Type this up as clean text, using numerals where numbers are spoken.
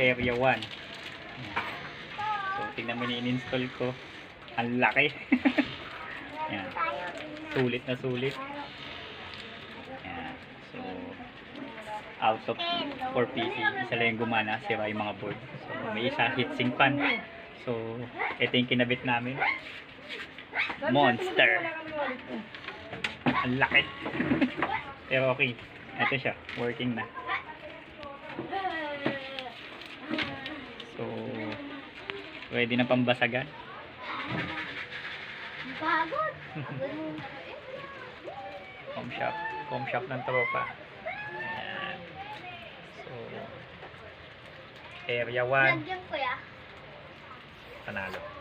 area 1. So, tingnan mo na in-install ko. Ang laki. Yan. Sulit na sulit. Yan. So, out of 4 PC, isa lang yung gumana, sira yung mga board. So, may isa heatsink fan. So, ito yung kinabit namin. Monster. Ang laki. Pero okay. Ito siya. Working na. So, ready na pambasagan. Home shop ng tropa. Ayan. So, area 1. Panalo.